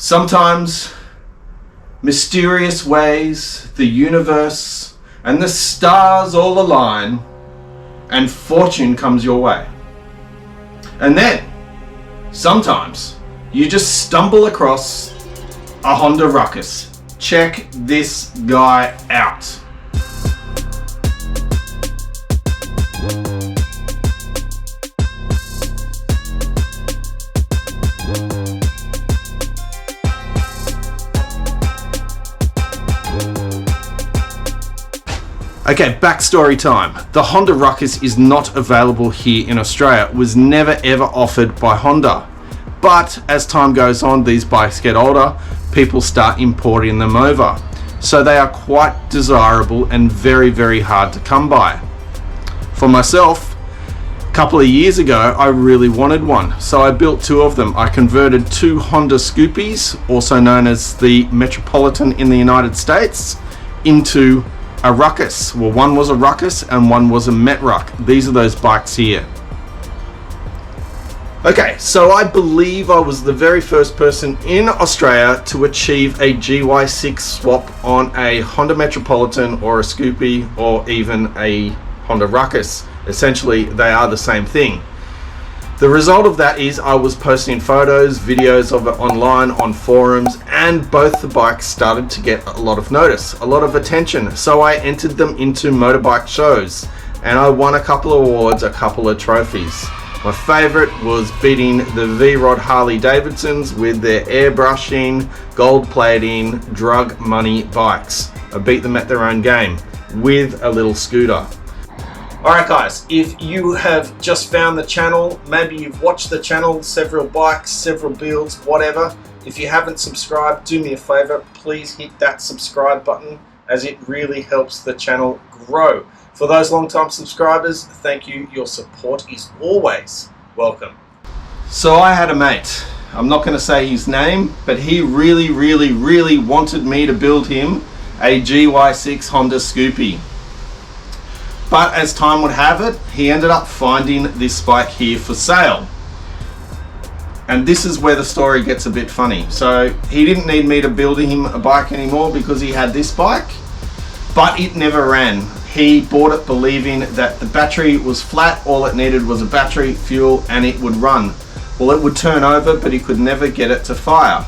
Sometimes, mysterious ways, the universe and the stars all align and fortune comes your way. And then, sometimes, you just stumble across a Honda Ruckus. Check this guy out. Okay, backstory time. The Honda Ruckus is not available here in Australia. It was never ever offered by Honda. But as time goes on, these bikes get older, people start importing them over. So they are quite desirable and very, very hard to come by. For myself, a couple of years ago, I really wanted one. So I built two of them. I converted two Honda Scoopies, also known as the Metropolitan in the United States, into a Ruckus. Well, one was a Ruckus and one was a Met-Ruck. These are those bikes here. Okay, so I believe I was the very first person in Australia to achieve a GY6 swap on a Honda Metropolitan or a Scoopy or even a Honda Ruckus. Essentially, they are the same thing. The result of that is I was posting photos, videos of it online on forums, and both the bikes started to get a lot of notice, a lot of attention. So I entered them into motorbike shows and I won a couple of awards, a couple of trophies. My favorite was beating the V-Rod Harley Davidsons with their airbrushing, gold plating, drug money bikes. I beat them at their own game with a little scooter. Alright guys, if you have just found the channel, maybe you've watched the channel, several bikes, several builds, whatever. If you haven't subscribed, do me a favor, please hit that subscribe button as it really helps the channel grow. For those long-time subscribers, thank you. Your support is always welcome. So I had a mate, I'm not going to say his name, but he really wanted me to build him a GY6 Honda Scoopy. But as time would have it, he ended up finding this bike here for sale. And this is where the story gets a bit funny. So he didn't need me to build him a bike anymore because he had this bike, but it never ran. He bought it believing that the battery was flat, all it needed was a battery, fuel, and it would run. Well, it would turn over, but he could never get it to fire.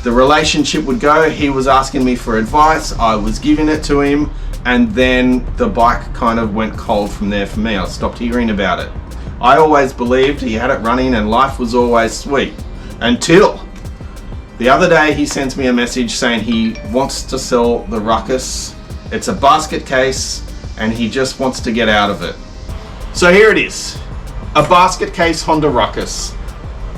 The relationship would go, he was asking me for advice, I was giving it to him, and then the bike kind of went cold from there for me. I stopped hearing about it. I always believed he had it running and life was always sweet. Until the other day he sends me a message saying he wants to sell the Ruckus. It's a basket case and he just wants to get out of it. So here it is, a basket case Honda Ruckus.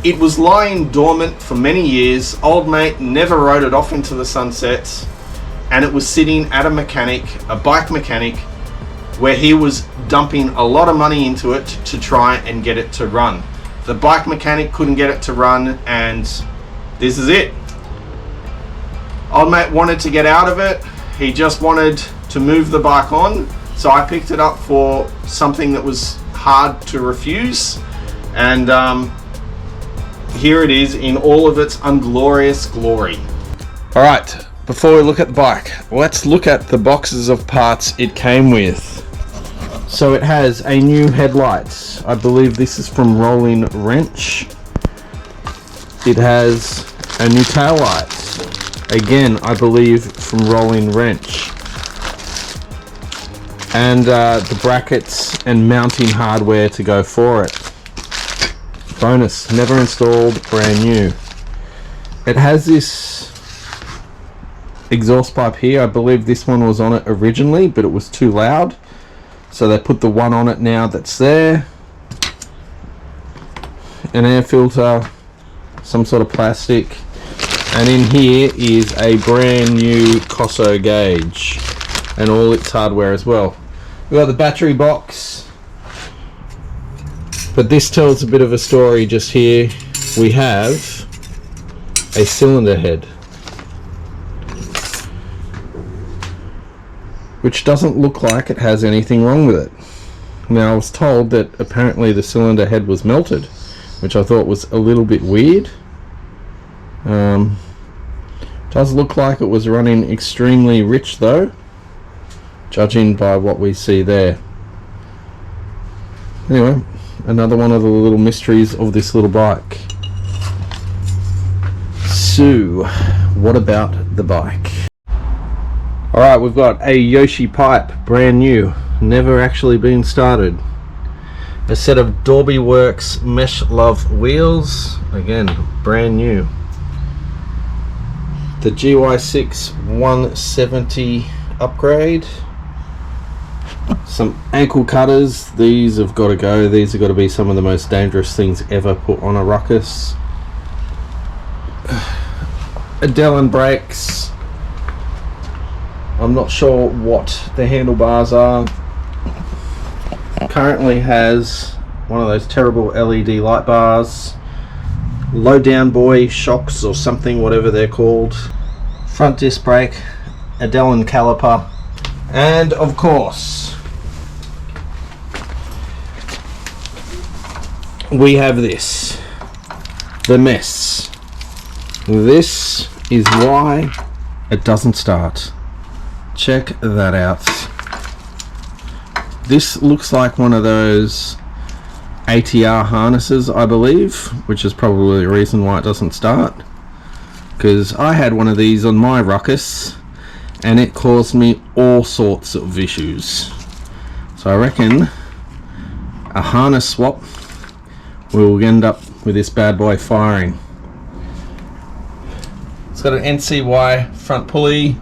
It was lying dormant for many years. Old mate never rode it off into the sunset. And it was sitting at a mechanic, a bike mechanic, where he was dumping a lot of money into it to try and get it to run. The bike mechanic couldn't get it to run, and this is it. Old mate wanted to get out of it. He just wanted to move the bike on, so I picked it up for something that was hard to refuse, and here it is in all of its unglorious glory. All right. Before we look at the bike, let's look at the boxes of parts it came with. So it has a new headlight. I believe this is from Rolling Wrench. It has a new tail light. Again, I believe from Rolling Wrench. And the brackets and mounting hardware to go for it. Bonus, never installed, brand new. It has this exhaust pipe here. I believe this one was on it originally, but it was too loud, so they put the one on it now that's there. An air filter, some sort of plastic, and in here is a brand new Cosso gauge and all its hardware as well. We've got the battery box, but this tells a bit of a story. Just here we have a cylinder head, which doesn't look like it has anything wrong with it. Now I was told that apparently the cylinder head was melted, which I thought was a little bit weird. Does look like it was running extremely rich though, judging by what we see there. Anyway, another one of the little mysteries of this little bike. So, what about the bike? Alright, we've got a Yoshi pipe, brand new, never actually been started. A set of Dorby Works Mesh Love wheels, again, brand new. The GY6 170 upgrade. Some ankle cutters, these have got to go. These have got to be some of the most dangerous things ever put on a Ruckus. Adellan brakes. I'm not sure what the handlebars are. Currently has one of those terrible LED light bars. Low down boy shocks or something, whatever they're called. Front disc brake, Adellan caliper, and of course we have this, the mess. This is why it doesn't start. Check that out. This looks like one of those ATR harnesses, I believe, which is probably the reason why it doesn't start, because I had one of these on my Ruckus and it caused me all sorts of issues. So I reckon a harness swap will end up with this bad boy firing. It's got an NCY front pulley.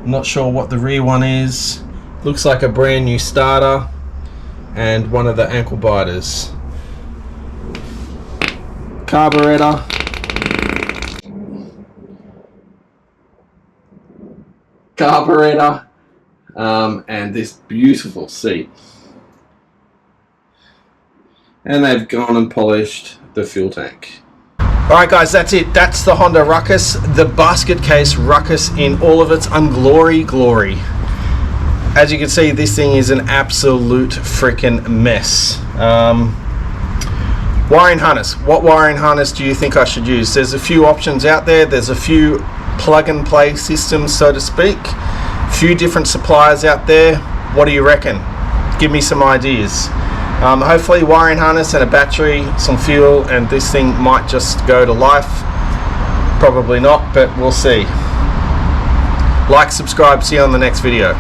I'm not sure what the rear one is. Looks like a brand new starter and one of the ankle biters. Carburetor. And this beautiful seat. And they've gone and polished the fuel tank. Alright guys, that's it. That's the Honda Ruckus, the basket case Ruckus in all of its unglory glory. As you can see, this thing is an absolute freaking mess. Wiring harness. What wiring harness do you think I should use? There's a few options out there. There's a few plug and play systems, so to speak. A few different suppliers out there. What do you reckon? Give me some ideas. Hopefully wiring harness and a battery, some fuel, and this thing might just go to life. Probably not, but we'll see. Like, subscribe, see you on the next video.